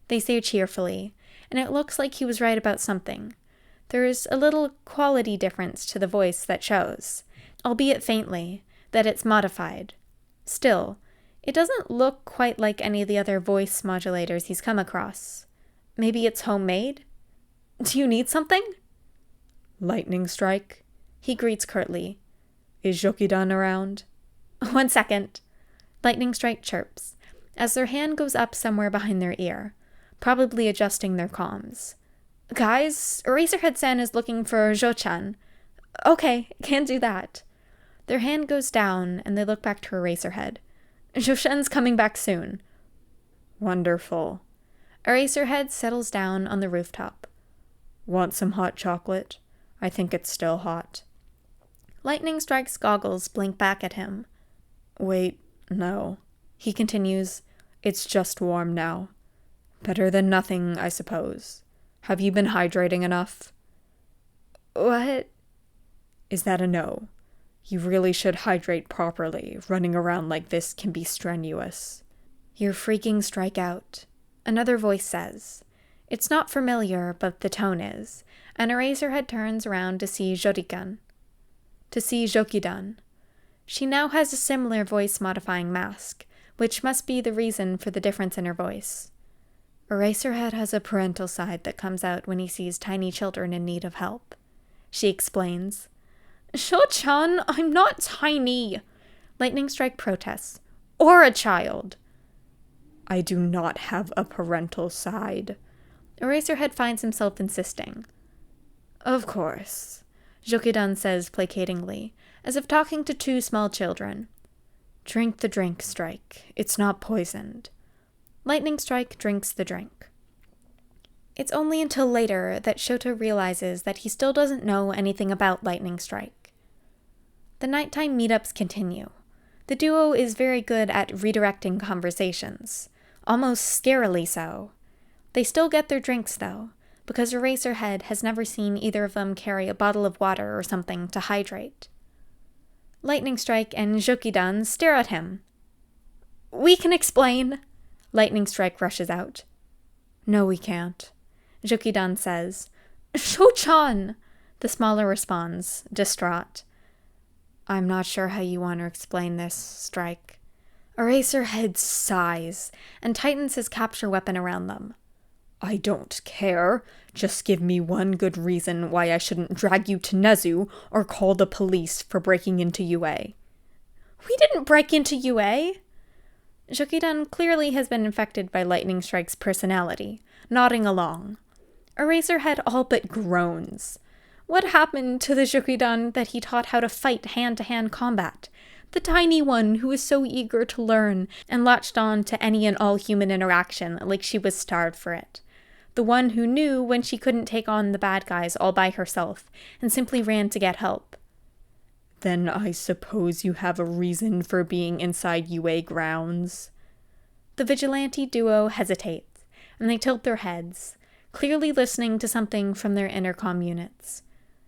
they say cheerfully, and it looks like he was right about something. There's a little quality difference to the voice that shows, albeit faintly, that it's modified. Still, it doesn't look quite like any of the other voice modulators he's come across. Maybe it's homemade? Do you need something? Lightning Strike, he greets curtly. Is Jokidan around? 1 second. Lightning Strike chirps, as their hand goes up somewhere behind their ear, probably adjusting their comms. Guys, Eraserhead-san is looking for Jo-chan. Okay, can't do that. Their hand goes down, and they look back to Eraserhead. Jo-chan's coming back soon. Wonderful. Eraserhead settles down on the rooftop. Want some hot chocolate? I think it's still hot. Lightning Strike's goggles blink back at him. Wait, no. He continues, it's just warm now. Better than nothing, I suppose. Have you been hydrating enough? What? Is that a no? You really should hydrate properly. Running around like this can be strenuous. You're freaking Strike out, another voice says. It's not familiar, but the tone is, and Eraserhead turns around to see Jokidan. She now has a similar voice-modifying mask, which must be the reason for the difference in her voice. Eraserhead has a parental side that comes out when he sees tiny children in need of help. She explains. Jo-chan, I'm not tiny. Lightning Strike protests. Or a child. I do not have a parental side. Eraserhead finds himself insisting. Of course, Jokidan says placatingly, as if talking to two small children. Drink the drink, Strike. It's not poisoned. Lightning Strike drinks the drink. It's only until later that Shota realizes that he still doesn't know anything about Lightning Strike. The nighttime meetups continue. The duo is very good at redirecting conversations, almost scarily so. They still get their drinks, though, because Eraserhead has never seen either of them carry a bottle of water or something to hydrate. Lightning Strike and Jokidan stare at him. "We can explain!" Lightning Strike rushes out. "No, we can't," Jokidan says. "Sho-chan!" the smaller responds, distraught. "I'm not sure how you want to explain this, Strike." Eraserhead sighs and tightens his capture weapon around them. "I don't care. Just give me one good reason why I shouldn't drag you to Nezu or call the police for breaking into UA." "We didn't break into UA!" Jokidan clearly has been infected by Lightning Strike's personality, nodding along. Eraserhead all but groans. What happened to the Jokidan that he taught how to fight hand-to-hand combat? The tiny one who was so eager to learn and latched on to any and all human interaction like she was starved for it. The one who knew when she couldn't take on the bad guys all by herself and simply ran to get help. "Then I suppose you have a reason for being inside UA grounds." The Vigilante duo hesitates, and they tilt their heads, clearly listening to something from their intercom units.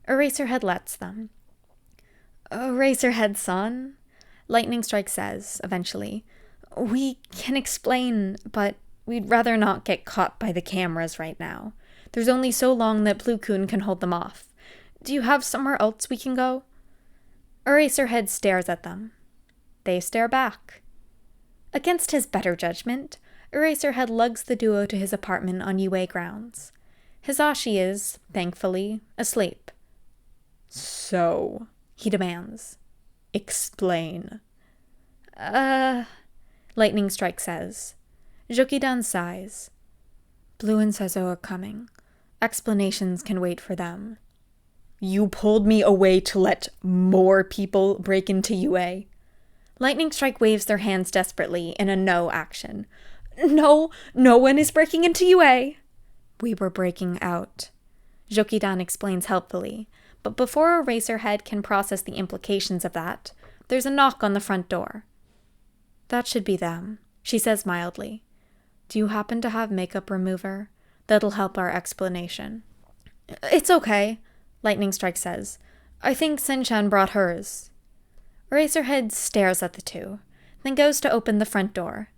Eraserhead lets them. "Eraserhead-san," Lightning Strike says, eventually. "We can explain, but we'd rather not get caught by the cameras right now. There's only so long that Blue-kun can hold them off. Do you have somewhere else we can go?" Eraserhead stares at them. They stare back. Against his better judgment, Eraserhead lugs the duo to his apartment on UA grounds. Hisashi is, thankfully, asleep. "So," he demands, "explain." Lightning Strike says. Jokidan sighs. "Blue and Sezo are coming. Explanations can wait for them." "You pulled me away to let more people break into UA?" Lightning Strike waves their hands desperately in a no action. No one is breaking into UA." "We were breaking out," Jokidan explains helpfully, but before Eraserhead can process the implications of that, there's a knock on the front door. "That should be them," she says mildly. "Do you happen to have makeup remover? That'll help our explanation." "It's okay," Lightning Strike says. "I think Senchan brought hers." Eraserhead stares at the two, then goes to open the front door.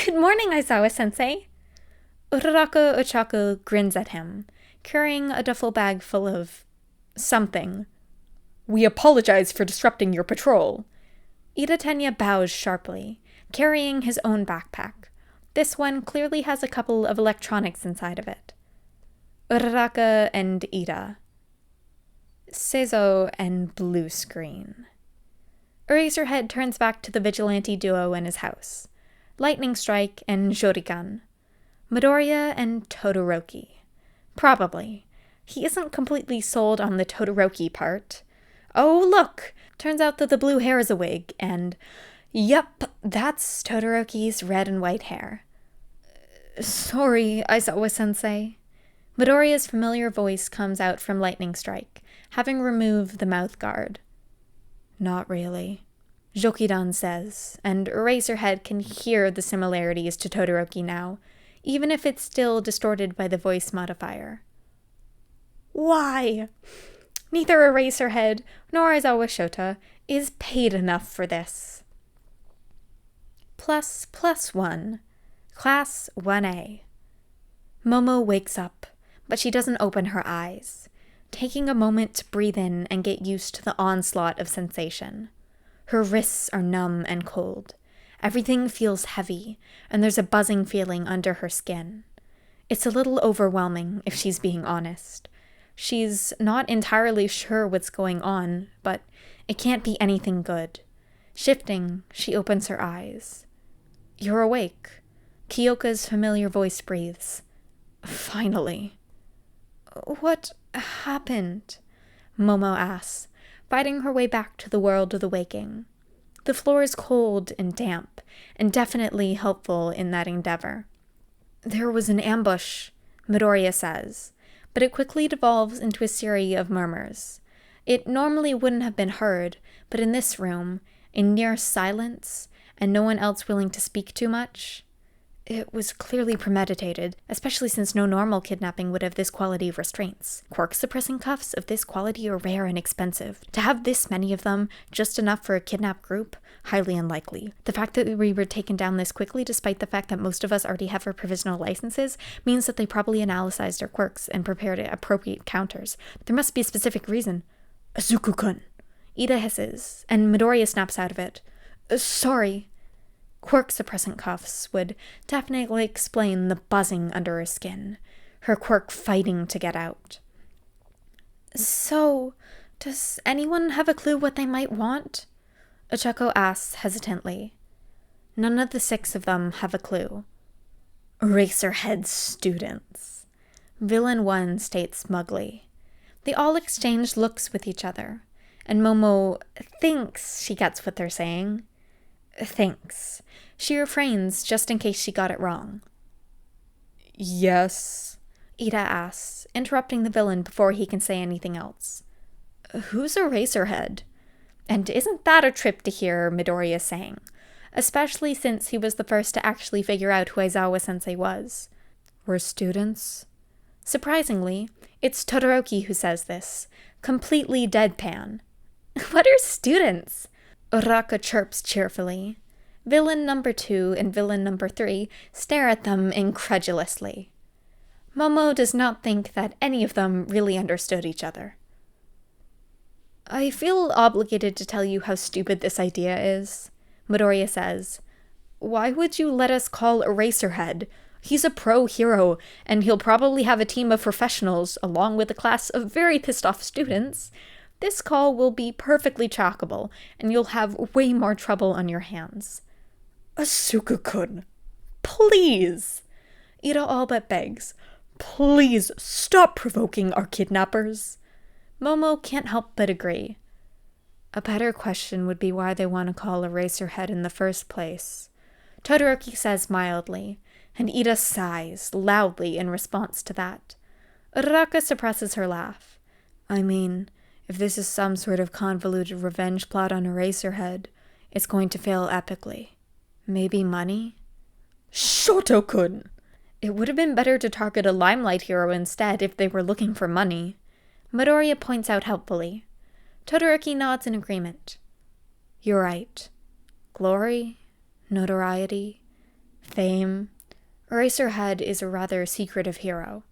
"Good morning, Aizawa-sensei." Uraraka Ochako grins at him, carrying a duffel bag full of something. "We apologize for disrupting your patrol." Iida Tenya bows sharply, carrying his own backpack. This one clearly has a couple of electronics inside of it. Uraraka and Iida. Seizo and blue screen. Eraserhead turns back to the Vigilante duo in his house. Lightning Strike and Jorikan. Midoriya and Todoroki. Probably. He isn't completely sold on the Todoroki part. Oh, look! Turns out that the blue hair is a wig, and yup, that's Todoroki's red and white hair. "Sorry, Aizawa-sensei." Midoriya's familiar voice comes out from Lightning Strike, having removed the mouth guard. "Not really," Jokidan says, and Eraserhead can hear the similarities to Todoroki now, even if it's still distorted by the voice modifier. Why? Neither Eraserhead nor Aizawa Shota is paid enough for this. +1. Class 1A. Momo wakes up, but she doesn't open her eyes, taking a moment to breathe in and get used to the onslaught of sensation. Her wrists are numb and cold. Everything feels heavy, and there's a buzzing feeling under her skin. It's a little overwhelming, if she's being honest. She's not entirely sure what's going on, but it can't be anything good. Shifting, she opens her eyes. "You're awake," Kyoka's familiar voice breathes. "Finally." "What happened?" Momo asks, fighting her way back to the world of the waking. The floor is cold and damp, and definitely helpful in that endeavor. "There was an ambush," Midoriya says, but it quickly devolves into a series of murmurs. It normally wouldn't have been heard, but in this room, in near silence, and no one else willing to speak too much, it was clearly premeditated, especially since no normal kidnapping would have this quality of restraints. Quirk-suppressing cuffs of this quality are rare and expensive. To have this many of them, just enough for a kidnapped group, highly unlikely. The fact that we were taken down this quickly, despite the fact that most of us already have our provisional licenses, means that they probably analyzed our quirks and prepared appropriate counters. There must be a specific reason. Azuku-kun. Iida hisses, and Midoriya snaps out of it. Sorry. Quirk-suppressant cuffs would definitely explain the buzzing under her skin, her quirk fighting to get out. So, does anyone have a clue what they might want? Ochako asks hesitantly. None of the 6 of them have a clue. Eraserhead students, Villain 1 states smugly. They all exchange looks with each other, and Momo thinks she gets what they're saying. Thinks. She refrains just in case she got it wrong. Yes, Iida asks, interrupting the villain before he can say anything else. Who's Eraserhead? And isn't that a trip to hear Midoriya saying? Especially since he was the first to actually figure out who Aizawa-sensei was. We're students? Surprisingly, it's Todoroki who says this, completely deadpan. What are students? Uraraka chirps cheerfully. Villain number 2 and villain number 3 stare at them incredulously. Momo does not think that any of them really understood each other. I feel obligated to tell you how stupid this idea is, Midoriya says. Why would you let us call Eraserhead? He's a pro-hero, and he'll probably have a team of professionals, along with a class of very pissed-off students. This call will be perfectly trackable, and you'll have way more trouble on your hands. Asuka-kun, please! Iida all but begs. Please stop provoking our kidnappers. Momo can't help but agree. A better question would be why they want to call Eraserhead in the first place. Todoroki says mildly, and Iida sighs loudly in response to that. Uraraka suppresses her laugh. I mean, if this is some sort of convoluted revenge plot on Eraserhead, it's going to fail epically. Maybe money? Shoto-kun! It would have been better to target a limelight hero instead if they were looking for money. Midoriya points out helpfully. Todoroki nods in agreement. You're right. Glory, notoriety, fame. Eraserhead is a rather secretive hero.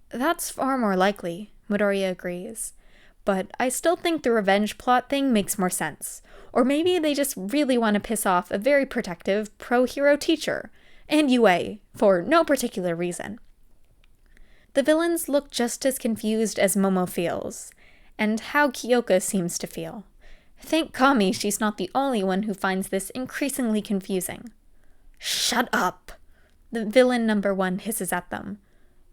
That's far more likely, Midoriya agrees. But I still think the revenge plot thing makes more sense. Or maybe they just really want to piss off a very protective pro-hero teacher, and UA, for no particular reason. The villains look just as confused as Momo feels, and how Kyoka seems to feel. Thank Kami she's not the only one who finds this increasingly confusing. Shut up! The villain number 1 hisses at them.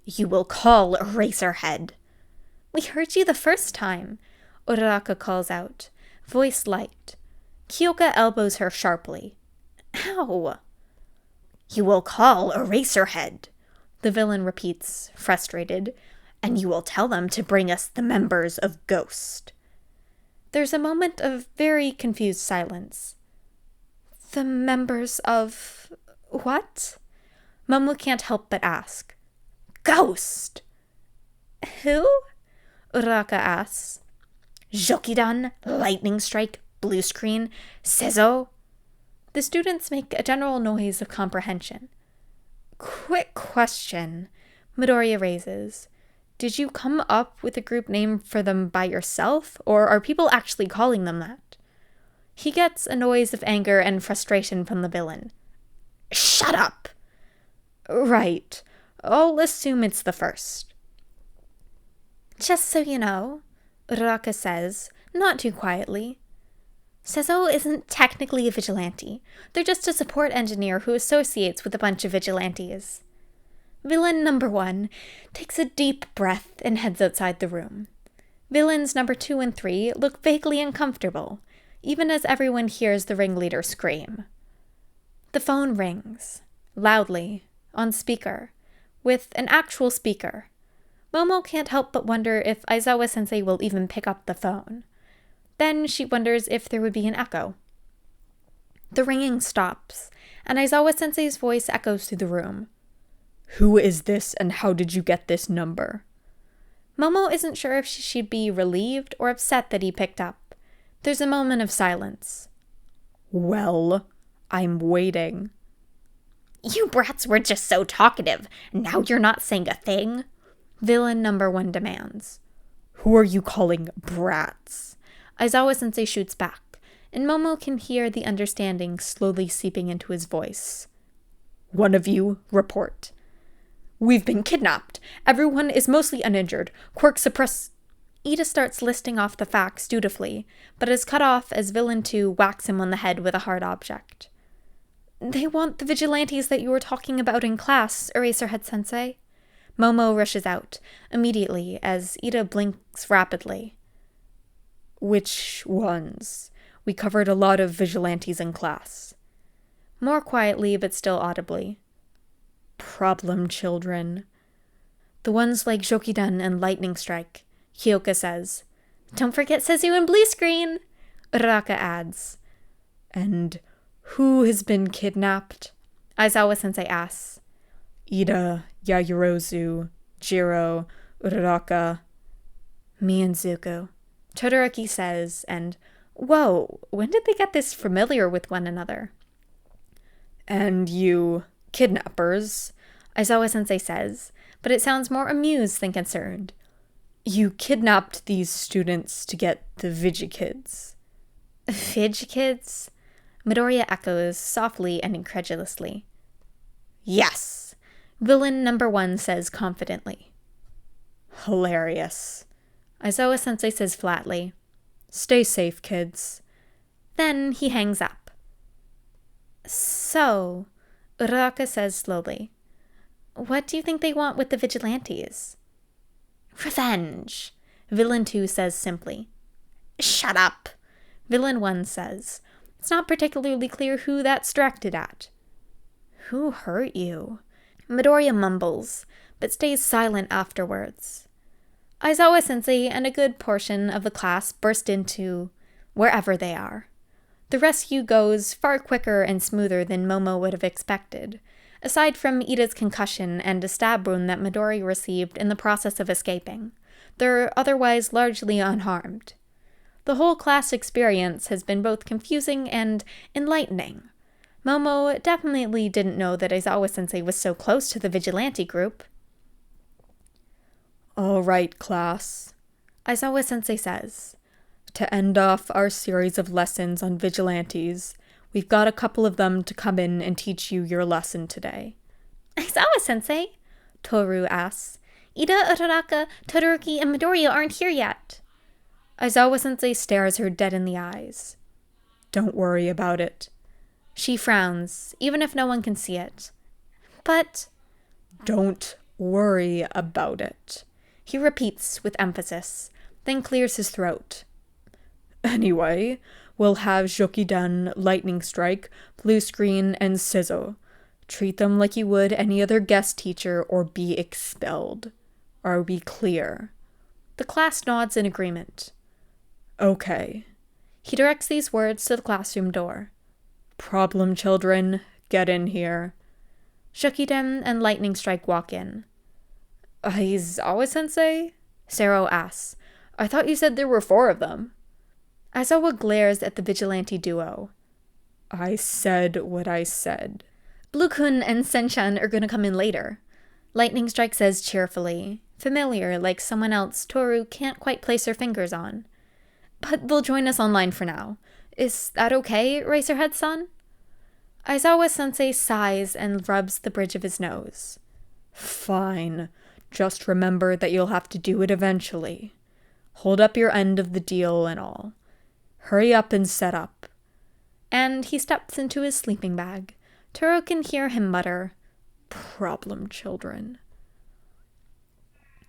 You will call Eraserhead. We heard you the first time, Uraraka calls out, voice light. Kyoka elbows her sharply. Ow! You will call Eraserhead, the villain repeats, frustrated, and you will tell them to bring us the members of Ghost. There's a moment of very confused silence. The members of... what? Momo can't help but ask. Ghost! Who? Uraraka asks. Jokidan, Lightning Strike, Blue Screen, Seizo. The students make a general noise of comprehension. Quick question, Midoriya raises. Did you come up with a group name for them by yourself, or are people actually calling them that? He gets a noise of anger and frustration from the villain. Shut up! Right. I'll assume it's the first. Just so you know, Uraraka says, not too quietly. Seizo isn't technically a vigilante. They're just a support engineer who associates with a bunch of vigilantes. Villain number 1 takes a deep breath and heads outside the room. Villains number 2 and 3 look vaguely uncomfortable, even as everyone hears the ringleader scream. The phone rings, loudly, on speaker, with an actual speaker. Momo can't help but wonder if Aizawa-sensei will even pick up the phone. Then she wonders if there would be an echo. The ringing stops, and Aizawa-sensei's voice echoes through the room. "Who is this, and how did you get this number?" Momo isn't sure if she should be relieved or upset that he picked up. There's a moment of silence. "Well, I'm waiting." "You brats were just so talkative. Now you're not saying a thing," Villain number 1 demands. "Who are you calling brats?" Aizawa-sensei shoots back, and Momo can hear the understanding slowly seeping into his voice. "One of you, report." "We've been kidnapped. Everyone is mostly uninjured. Quirk suppress..." Iida starts listing off the facts dutifully, but is cut off as Villain 2 whacks him on the head with a hard object. "They want the vigilantes that you were talking about in class, Eraserhead-sensei." Momo rushes out, immediately, as Iida blinks rapidly. "Which ones? We covered a lot of vigilantes in class." More quietly, but still audibly. "Problem children." "The ones like Jokidan and Lightning Strike," Hyoka says. "Don't forget Sezu and Blue Screen," Uraraka adds. "And who has been kidnapped?" Aizawa-sensei asks. "Iida, Yaoyorozu, Jiro, Uraraka." "Me and Zuko," Todoroki says, and whoa, when did they get this familiar with one another? "And you, kidnappers," Aizawa-sensei says, but it sounds more amused than concerned. "You kidnapped these students to get the Vigikids." "Vigikids?" Midoriya echoes softly and incredulously. "Yes," Villain number 1 says confidently. "Hilarious," Aizawa-sensei says flatly. "Stay safe, kids." Then he hangs up. "So," Uraraka says slowly, "what do you think they want with the vigilantes?" "Revenge," Villain 2 says simply. "Shut up," Villain 1 says. It's not particularly clear who that's directed at. "Who hurt you?" Midoriya mumbles, but stays silent afterwards. Aizawa-sensei and a good portion of the class burst into wherever they are. The rescue goes far quicker and smoother than Momo would have expected, aside from Iida's concussion and a stab wound that Midoriya received in the process of escaping. They're otherwise largely unharmed. The whole class experience has been both confusing and enlightening. Momo definitely didn't know that Aizawa-sensei was so close to the vigilante group. "All right, class," Aizawa-sensei says. "To end off our series of lessons on vigilantes, we've got a couple of them to come in and teach you your lesson today." "Aizawa-sensei?" Toru asks. "Iida, Uraraka, Todoroki, and Midoriya aren't here yet." Aizawa-sensei stares her dead in the eyes. "Don't worry about it." She frowns, even if no one can see it. "But..." "Don't worry about it," he repeats with emphasis, then clears his throat. "Anyway, we'll have Jokidan, Lightning Strike, Blue Screen, and Sizzo. Treat them like you would any other guest teacher or be expelled. Are we clear?" The class nods in agreement. "Okay." He directs these words to the classroom door. "Problem children, get in here." Shokiden and Lightning Strike walk in. "Aizawa-sensei?" Sero asks. "I thought you said there were 4 of them." Aizawa glares at the vigilante duo. "I said what I said." "Blue-kun and Senchan are gonna come in later," Lightning Strike says cheerfully, familiar like someone else Toru can't quite place her fingers on. "But they'll join us online for now. Is that okay, Eraserhead-san?" Aizawa-sensei sighs and rubs the bridge of his nose. "Fine. Just remember that you'll have to do it eventually. Hold up your end of the deal and all. Hurry up and set up." And he steps into his sleeping bag. Toru can hear him mutter, "Problem children."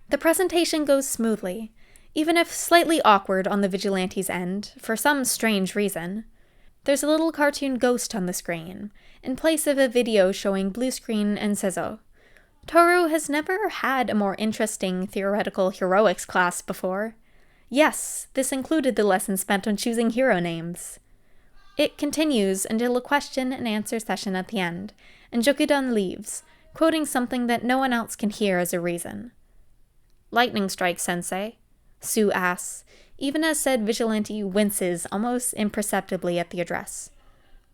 The presentation goes smoothly, even if slightly awkward on the vigilante's end, for some strange reason. There's a little cartoon ghost on the screen, in place of a video showing Blue Screen and Sizzo. Toru has never had a more interesting theoretical heroics class before. Yes, this included the lesson spent on choosing hero names. It continues until a question and answer session at the end, and Jokudan leaves, quoting something that no one else can hear as a reason. "Lightning strike, sensei," Sue asks, even as said vigilante winces almost imperceptibly at the address.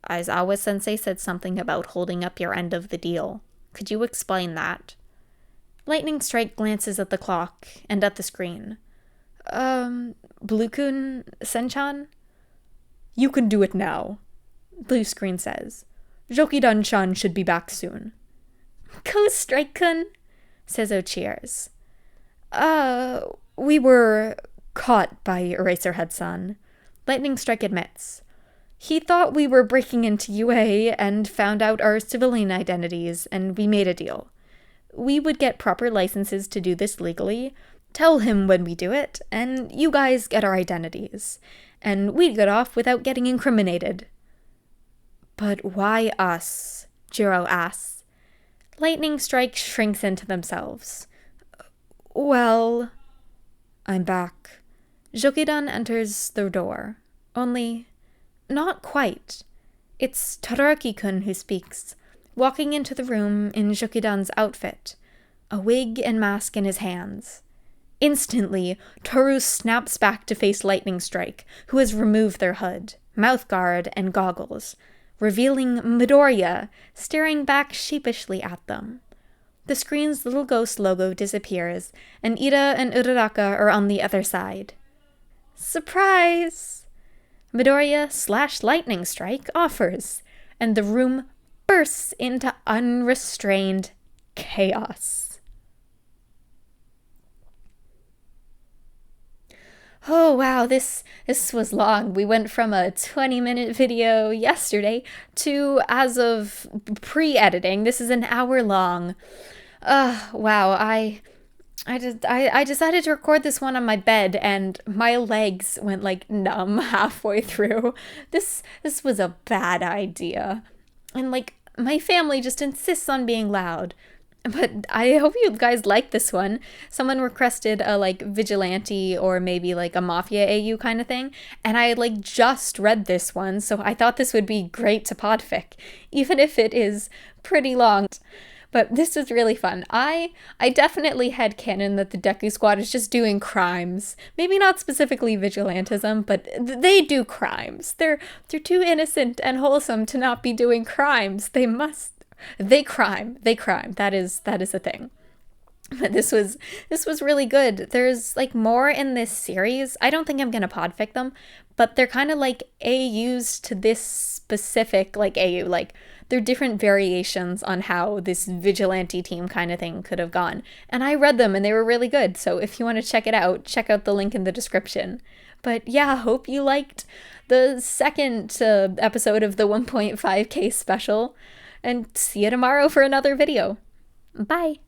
"Aizawa-sensei said something about holding up your end of the deal. Could you explain that?" Lightning strike glances at the clock and at the screen. Blue-kun, Senchan?" "You can do it now," Blue Screen says. "Jokidan-chan should be back soon." "Go, Strike-kun," says Cheers. We were caught by Eraserhead-san," Lightning Strike admits. "He thought we were breaking into UA and found out our civilian identities, and we made a deal. We would get proper licenses to do this legally, tell him when we do it, and you guys get our identities. And we'd get off without getting incriminated." "But why us?" Jiro asks. Lightning Strike shrinks into themselves. "Well, I'm back." Jokidan enters the door. Only, not quite. It's Todoroki-kun who speaks, walking into the room in Jokidan's outfit, a wig and mask in his hands. Instantly, Toru snaps back to face Lightning Strike, who has removed their hood, mouthguard, and goggles, revealing Midoriya, staring back sheepishly at them. The screen's little ghost logo disappears, and Iida and Uraraka are on the other side. "Surprise!" Midoriya/Lightning Strike offers, and the room bursts into unrestrained chaos. Oh wow, this was long. We went from a 20-minute video yesterday to, as of pre-editing, this is an hour long. Wow, I decided to record this one on my bed, and my legs went like numb halfway through. This was a bad idea. And like, my family just insists on being loud. But I hope you guys like this one. Someone requested a like vigilante or maybe like a mafia AU kind of thing, and I like just read this one, so I thought this would be great to podfic, even if it is pretty long. But this was really fun. I definitely had canon that the Deku Squad is just doing crimes. Maybe not specifically vigilantism, but they do crimes. They're too innocent and wholesome to not be doing crimes. They crime. That is a thing. But this was really good. There's like more in this series. I don't think I'm gonna podfic them, but they're kind of like AUs to this specific like AU. Like they're different variations on how this vigilante team kind of thing could have gone. And I read them and they were really good. So if you want to check it out, check out the link in the description. But yeah, hope you liked the second episode of the 1.5K special. And see you tomorrow for another video. Bye!